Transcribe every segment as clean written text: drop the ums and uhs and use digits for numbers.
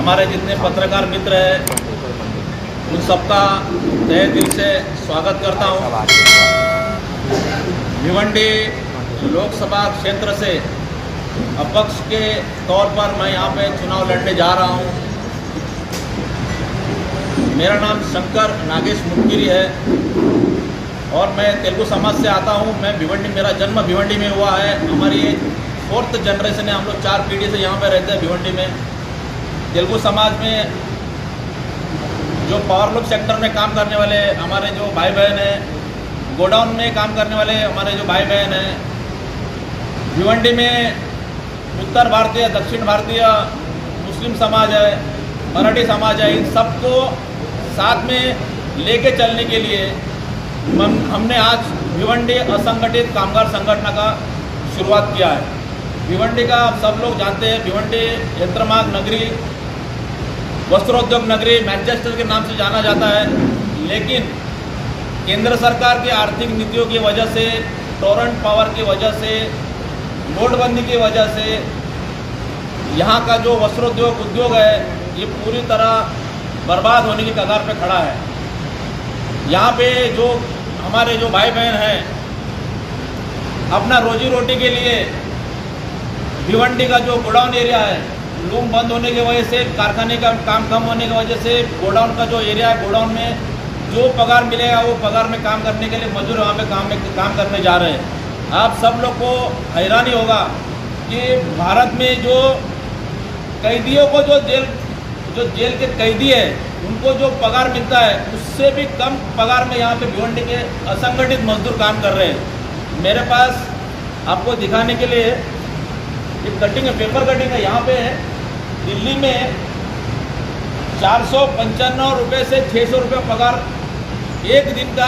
हमारे जितने पत्रकार मित्र हैं उन सबका तहे दिल से स्वागत करता हूं। भिवंडी लोकसभा क्षेत्र से अपक्ष के तौर पर मैं यहाँ पे चुनाव लड़ने जा रहा हूँ। मेरा नाम शंकर नागेश मुटगिरी है और मैं तेलुगु समाज से आता हूँ। मैं भिवंडी, मेरा जन्म भिवंडी में हुआ है। हमारी ये 4th जनरेशन है, हम लोग 4 पीढ़ी से यहाँ पे रहते हैं भिवंडी में। तेलुगु समाज में जो पावर लूम सेक्टर में काम करने वाले हमारे जो भाई बहन हैं, गोडाउन में काम करने वाले हमारे जो भाई बहन हैं, भिवंडी में उत्तर भारतीय, दक्षिण भारतीय मुस्लिम समाज है, मराठी समाज है, इन सबको साथ में लेके चलने के लिए हमने आज भिवंडी असंगठित कामगार संगठन का शुरुआत किया है। भिवंडी का आप सब लोग जानते हैं, भिवंडी यंत्रमाग नगरी, वस्त्रोद्योग नगरी, मैनचेस्टर के नाम से जाना जाता है। लेकिन केंद्र सरकार की आर्थिक नीतियों की वजह से, टोरेंट पावर की वजह से, नोटबंदी की वजह से यहाँ का जो वस्त्रोद्योग उद्योग है ये पूरी तरह बर्बाद होने की कगार पे खड़ा है। यहाँ पे जो हमारे जो भाई बहन हैं अपना रोजी रोटी के लिए भिवंडी का जो गोडाउन एरिया है, लूम बंद होने की वजह से, कारखाने का काम कम होने की वजह से गोडाउन का जो एरिया है, गोडाउन में जो पगार मिलेगा वो पगार में काम करने के लिए मजदूर वहाँ पे काम करने जा रहे हैं। आप सब लोग को हैरानी होगा कि भारत में जो कैदियों को जो जेल के कैदी है उनको जो पगार मिलता है उससे भी कम पगार में यहाँ पे भिवंडी के असंगठित मजदूर काम कर रहे हैं। मेरे पास आपको दिखाने के लिए एक कटिंग है, पेपर कटिंग है। यहाँ पे दिल्ली में 495 रुपये से 600 रुपये पगार एक दिन का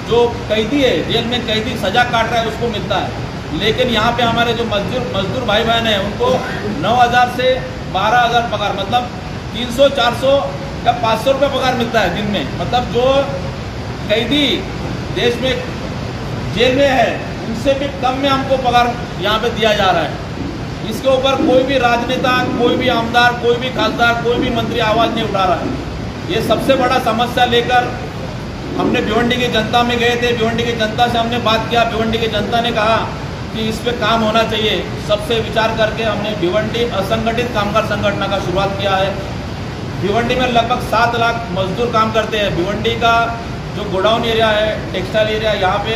जो कैदी है, जेल में कैदी सजा काट रहा है उसको मिलता है। लेकिन यहाँ पे हमारे जो मजदूर भाई बहन हैं उनको 9,000 से 12,000 पगार, मतलब 300, 400 या 500 रुपये पगार मिलता है दिन में। मतलब जो कैदी देश में जेल में है उनसे भी कम में हमको पगार यहाँ पे दिया जा रहा है। इसके ऊपर कोई भी राजनेता, कोई भी आमदार, कोई भी खासदार, कोई भी मंत्री आवाज़ नहीं उठा रहा है। ये सबसे बड़ा समस्या लेकर हमने भिवंडी की जनता में गए थे। भिवंडी की जनता से हमने बात किया। भिवंडी की जनता ने कहा कि इस पर काम होना चाहिए। सबसे विचार करके हमने भिवंडी असंगठित कामगार संगठन का शुरुआत किया है। भिवंडी में लगभग 7 लाख मजदूर काम करते हैं। भिवंडी का जो गोडाउन एरिया है, टेक्सटाइल एरिया, यहाँ पे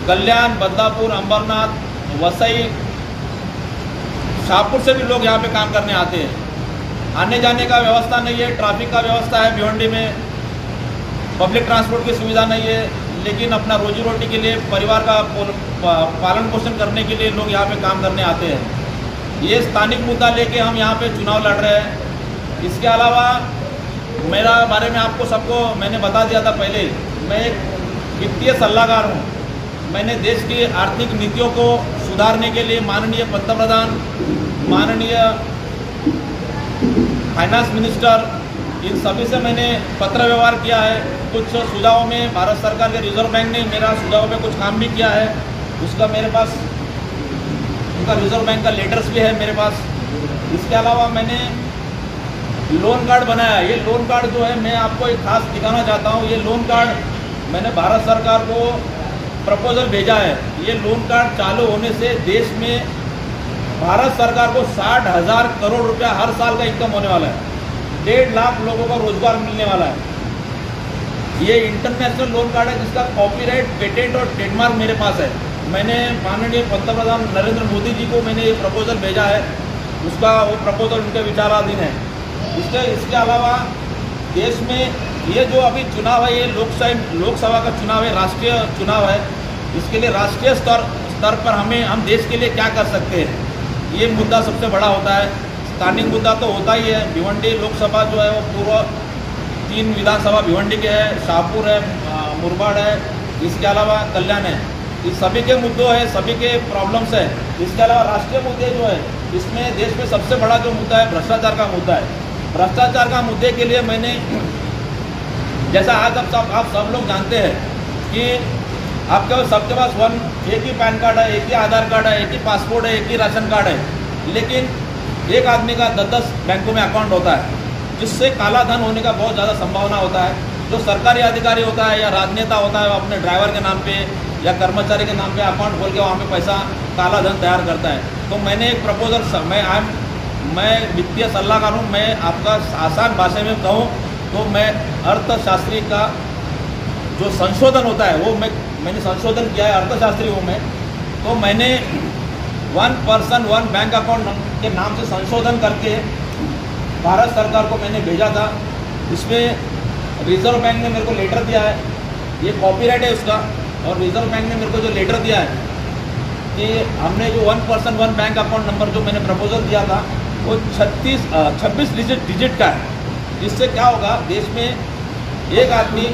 कल्याण, बदलापुर, अंबरनाथ, वसई, शाहपुर से भी लोग यहाँ पे काम करने आते हैं। आने जाने का व्यवस्था नहीं है, ट्रैफिक का व्यवस्था है भिवंडी में, पब्लिक ट्रांसपोर्ट की सुविधा नहीं है। लेकिन अपना रोजी रोटी के लिए, परिवार का पालन पोषण करने के लिए लोग यहाँ पे काम करने आते हैं। ये स्थानिक मुद्दा लेके हम यहाँ पे चुनाव लड़ रहे हैं। इसके अलावा मेरा बारे में आपको सबको मैंने बता दिया था पहले, मैं एक वित्तीय सलाहकार हूँ। मैंने देश की आर्थिक नीतियों को सुधारने के लिए माननीय पंतप्रधान, माननीय फाइनेंस मिनिस्टर, इन सभी से मैंने पत्र व्यवहार किया है। कुछ सुझावों में भारत सरकार के रिजर्व बैंक ने मेरा सुझाव में कुछ काम भी किया है। उसका मेरे पास उनका रिजर्व बैंक का लेटर्स भी है मेरे पास। इसके अलावा मैंने लोन कार्ड बनाया। ये लोन कार्ड जो है मैं आपको एक खास दिखाना चाहता हूँ। ये लोन कार्ड मैंने भारत सरकार को प्रपोजल भेजा है। ये लोन कार्ड चालू होने से देश में भारत सरकार को 60,000 करोड़ रुपया हर साल का इनकम होने वाला है। 1.5 लाख लोगों को रोजगार मिलने वाला है। ये इंटरनेशनल लोन कार्ड है जिसका कॉपीराइट, पेटेंट और ट्रेडमार्क मेरे पास है। मैंने माननीय पंतप्रधान नरेंद्र मोदी जी को मैंने ये प्रपोजल भेजा है। उसका वो प्रपोजल उनके विचाराधीन है। इसके अलावा देश में ये जो अभी चुनाव है, ये लोकसभा का चुनाव है, राष्ट्रीय चुनाव है। इसके लिए राष्ट्रीय स्तर पर हम देश के लिए क्या कर सकते हैं, ये मुद्दा सबसे बड़ा होता है। स्थानिक मुद्दा तो होता ही है। भिवंडी लोकसभा जो है वो पूर्व 3 विधानसभा भिवंडी के है, शाहपुर है, मुरबाड है, इसके अलावा कल्याण है। इस सभी के मुद्दों है, सभी के प्रॉब्लम्स है। इसके अलावा राष्ट्रीय मुद्दे जो है, इसमें देश में सबसे बड़ा जो मुद्दा है भ्रष्टाचार का मुद्दा है। भ्रष्टाचार का मुद्दे के लिए मैंने, जैसा आज आप सब लोग जानते हैं कि सबके पास एक ही पैन कार्ड है, एक ही आधार कार्ड है, एक ही पासपोर्ट है, एक ही राशन कार्ड है। लेकिन एक आदमी का 10-10 बैंकों में अकाउंट होता है, जिससे काला धन होने का बहुत ज़्यादा संभावना होता है। जो सरकारी अधिकारी होता है या राजनेता होता है, वो अपने ड्राइवर के नाम पे या कर्मचारी के नाम पे अकाउंट खोल के वहाँ पे पैसा काला धन तैयार करता है। तो मैंने एक प्रपोजल, मैं वित्तीय सलाहकार हूँ, मैं आपका आसान भाषा में कहूँ तो मैं अर्थशास्त्री का जो संशोधन होता है वो मैंने संशोधन किया है, अर्थशास्त्री हूँ मैं। तो मैंने 1 पर्सन 1 बैंक अकाउंट के नाम से संशोधन करके भारत सरकार को मैंने भेजा था। इसमें रिजर्व बैंक ने मेरे को लेटर दिया है, ये कॉपीराइट है उसका, और रिजर्व बैंक ने मेरे को जो लेटर दिया है कि हमने जो 1 पर्सन 1 बैंक अकाउंट नंबर जो मैंने प्रपोजल दिया था वो 26 डिजिट का है। इससे क्या होगा, देश में एक आदमी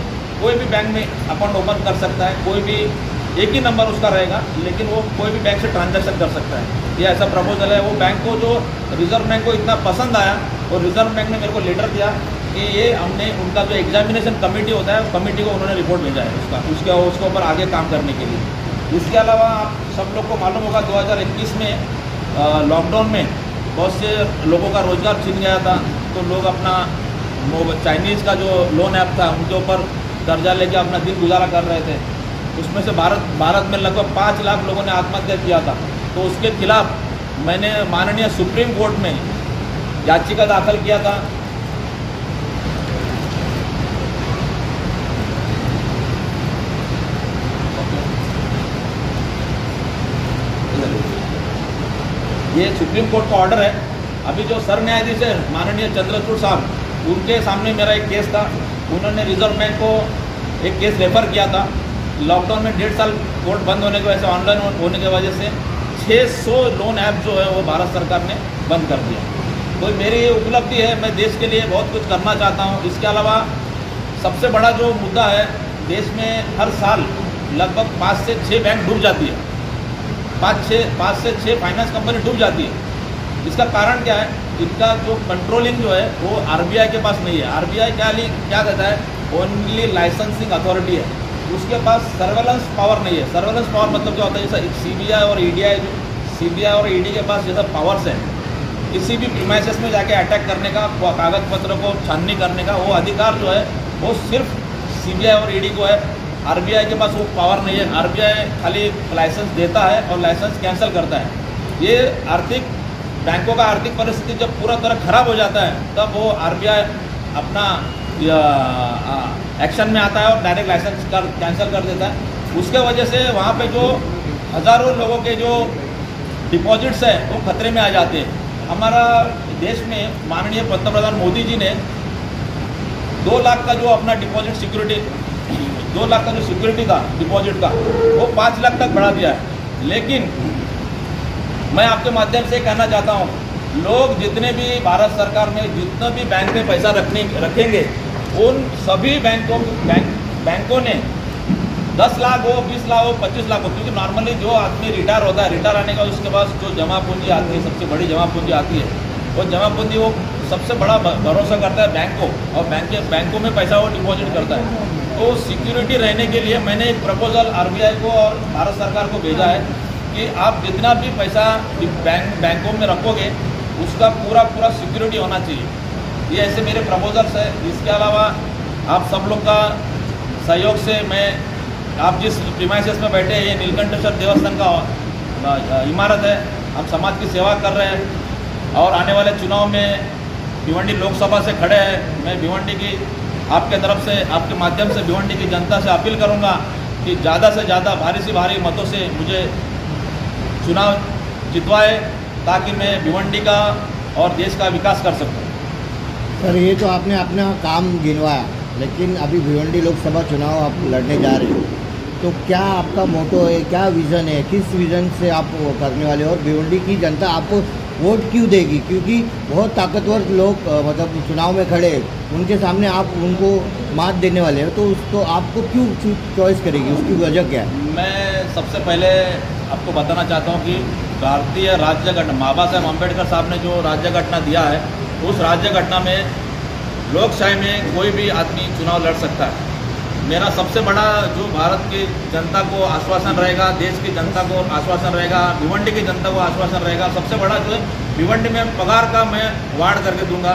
कोई भी बैंक में अकाउंट ओपन कर सकता है, कोई भी एक ही नंबर उसका रहेगा, लेकिन वो कोई भी बैंक से ट्रांजैक्शन कर सकता है। ये ऐसा प्रपोजल है। वो बैंक को जो रिजर्व बैंक को इतना पसंद आया और रिजर्व बैंक ने मेरे को लेटर दिया कि ये हमने उनका जो एग्जामिनेशन कमेटी होता है, कमेटी को उन्होंने रिपोर्ट भेजा है उसके ऊपर आगे काम करने के लिए। इसके अलावा आप सब लोग को मालूम होगा 2021 में लॉकडाउन में बहुत से लोगों का रोज़गार छीन गया था, तो लोग अपना चाइनीज़ का जो लोन ऐप था उनके ऊपर कर्जा लेके अपना दिन गुजारा कर रहे थे। उसमें से भारत में लगभग 5 लाख लोगों ने आत्महत्या किया था। तो उसके खिलाफ मैंने माननीय सुप्रीम कोर्ट में याचिका दाखिल किया था। ये सुप्रीम कोर्ट का ऑर्डर है। अभी जो सर न्यायाधीश है माननीय चंद्रचूड़ साहब, उनके सामने मेरा एक केस था। उन्होंने रिजर्व बैंक को एक केस रेफर किया था। लॉकडाउन में 1.5 साल कोर्ट बंद होने की वजह से, ऑनलाइन होने की वजह से 600 लोन ऐप जो है वो भारत सरकार ने बंद कर दिया। तो मेरी ये उपलब्धि है, मैं देश के लिए बहुत कुछ करना चाहता हूँ। इसके अलावा सबसे बड़ा जो मुद्दा है, देश में हर साल लगभग 5 से 6 बैंक डूब जाती है, 5 से 6 फाइनेंस कंपनी डूब जाती है। इसका कारण क्या है? इनका जो कंट्रोलिंग जो है वो आरबीआई के पास नहीं है। आरबीआई क्या कहता है? ओनली लाइसेंसिंग अथॉरिटी है, उसके पास सर्वेलेंस पावर नहीं है। सर्वेलेंस पावर मतलब क्या होता है? जैसा सीबीआई और ईडी के पास जैसा पावर्स है, किसी भी प्रीमाइसेस में जाके अटैक करने का, कागज पत्र को छाननी करने का वो अधिकार जो है वो सिर्फ सीबीआई और ईडी को है। आरबीआई के पास वो पावर नहीं है। आरबीआई खाली लाइसेंस देता है और लाइसेंस कैंसिल करता है। ये बैंकों का आर्थिक परिस्थिति जब पूरा तरह खराब हो जाता है, तब वो आरबीआई अपना एक्शन में आता है और डायरेक्ट लाइसेंस कैंसिल कर देता है। उसके वजह से वहाँ पे जो हज़ारों लोगों के जो डिपॉजिट्स हैं वो खतरे में आ जाते हैं। हमारा देश में माननीय पंतप्रधान मोदी जी ने 2 लाख का जो अपना डिपॉजिट सिक्योरिटी 2 लाख का जो सिक्योरिटी था डिपॉजिट का, वो 5 लाख तक बढ़ा दिया है। लेकिन मैं आपके माध्यम से कहना चाहता हूँ, लोग जितने भी भारत सरकार में जितना भी बैंक में पैसा रखेंगे, उन सभी बैंकों ने 10 लाख हो, 20 लाख हो, 25 लाख हो, क्योंकि नॉर्मली जो आदमी रिटायर होता है, रिटायर आने का उसके पास जो जमा पूंजी आती है, सबसे बड़ी जमा पूंजी आती है, वो जमा पूंजी वो सबसे बड़ा भरोसा करता है बैंक को, और बैंकों में पैसा वो डिपॉजिट करता है। तो सिक्योरिटी रहने के लिए मैंने एक प्रपोजल आरबीआई को और भारत सरकार को भेजा है कि आप जितना भी पैसा बैंकों में रखोगे उसका पूरा सिक्योरिटी होना चाहिए। ये ऐसे मेरे प्रपोजल्स है। इसके अलावा आप सब लोग का सहयोग से आप जिस प्रीमाइसेस में बैठे हैं, ये नीलकंठेश्वर देवस्थान का इमारत है, हम समाज की सेवा कर रहे हैं और आने वाले चुनाव में भिवंडी लोकसभा से खड़े हैं। मैं भिवंडी की आपके तरफ से, आपके माध्यम से भिवंडी की जनता से अपील करूंगा कि ज़्यादा से ज़्यादा भारी से भारी मतों से मुझे चुनाव जितवाए, ताकि मैं भिवंडी का और देश का विकास कर सकूं। सर, ये तो आपने अपना काम गिनवाया, लेकिन अभी भिवंडी लोकसभा चुनाव आप लड़ने जा रहे हो, तो क्या आपका मोटो है, क्या विज़न है, किस विज़न से आप वो करने वाले हो, और भिवंडी की जनता आपको वोट क्यों देगी? क्योंकि बहुत ताकतवर लोग मतलब चुनाव में खड़े, उनके सामने आप उनको मात देने वाले हो, तो उसको आपको क्यों चॉइस करेगी? उसकी वजह क्या है? मैं सबसे पहले आपको बताना चाहता हूँ कि भारतीय राज्य घटना, बाबा साहेब अम्बेडकर साहब ने जो राज्य घटना दिया है, उस राज्य घटना में लोकशाही में कोई भी आदमी चुनाव लड़ सकता है। मेरा सबसे बड़ा जो भारत की जनता को आश्वासन रहेगा, देश की जनता को आश्वासन रहेगा, भिवंडी की जनता को आश्वासन रहेगा, सबसे बड़ा जो है भिवंडी में पगार का मैं वार्ड करके दूंगा।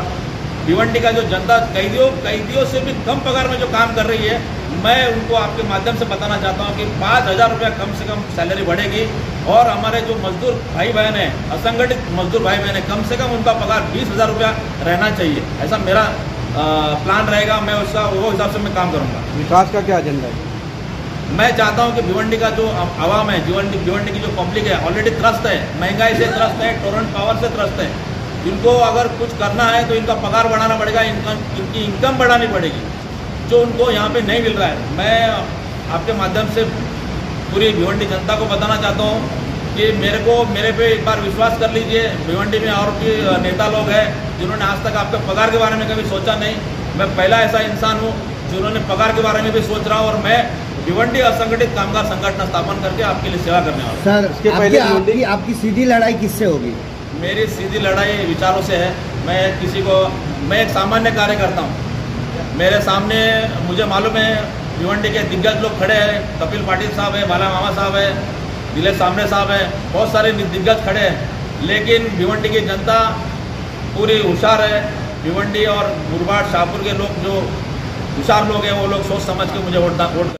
भिवंडी का जो जनता कैदियों से भी कम पगार में जो काम कर रही है, मैं उनको आपके माध्यम से बताना चाहता हूँ कि 5,000 रुपया कम से कम सैलरी बढ़ेगी। और हमारे जो मजदूर भाई बहन हैं, असंगठित मजदूर भाई बहन हैं, कम से कम उनका पगार 20,000 रुपया रहना चाहिए। ऐसा मेरा प्लान रहेगा। मैं वो हिसाब से मैं काम करूँगा। विकास का क्या एजेंडा है? मैं चाहता हूँ कि भिवंडी का जो आवाम है, भिवंडी की जो पब्लिक है, ऑलरेडी त्रस्त है, महंगाई से त्रस्त है, टोरेंट पावर से त्रस्त है। इनको अगर कुछ करना है तो इनका पगार बढ़ाना पड़ेगा, इनकी इनकम बढ़ानी पड़ेगी, जो उनको यहाँ पे नहीं मिल रहा है। मैं आपके माध्यम से पूरी भिवंडी जनता को बताना चाहता हूँ कि मेरे पे एक बार विश्वास कर लीजिए। भिवंडी में और भी नेता लोग हैं जिन्होंने आज तक आपके पगार के बारे में कभी सोचा नहीं। मैं पहला ऐसा इंसान हूँ जिन्होंने पगार के बारे में भी सोच रहा हूँ, और मैं भिवंडी असंगठित कामगार संगठन स्थापन करके आपके लिए सेवा करने वाला हूँ। सर, इसके पहले आपकी सीधी लड़ाई किससे होगी? मेरी सीधी लड़ाई विचारों से है। मैं एक सामान्य कार्यकर्ता हूँ। मेरे सामने मुझे मालूम है भिवंडी के दिग्गज लोग खड़े हैं, कपिल पाटिल साहब है, बाला मामा साहब है, दिलेश सामने साहब है, बहुत सारे दिग्गज खड़े हैं। लेकिन भिवंडी की जनता पूरी होशियार है। भिवंडी और मुरबाड शाहपुर के लोग जो होशियार लोग हैं, वो लोग सोच समझ के मुझे वोट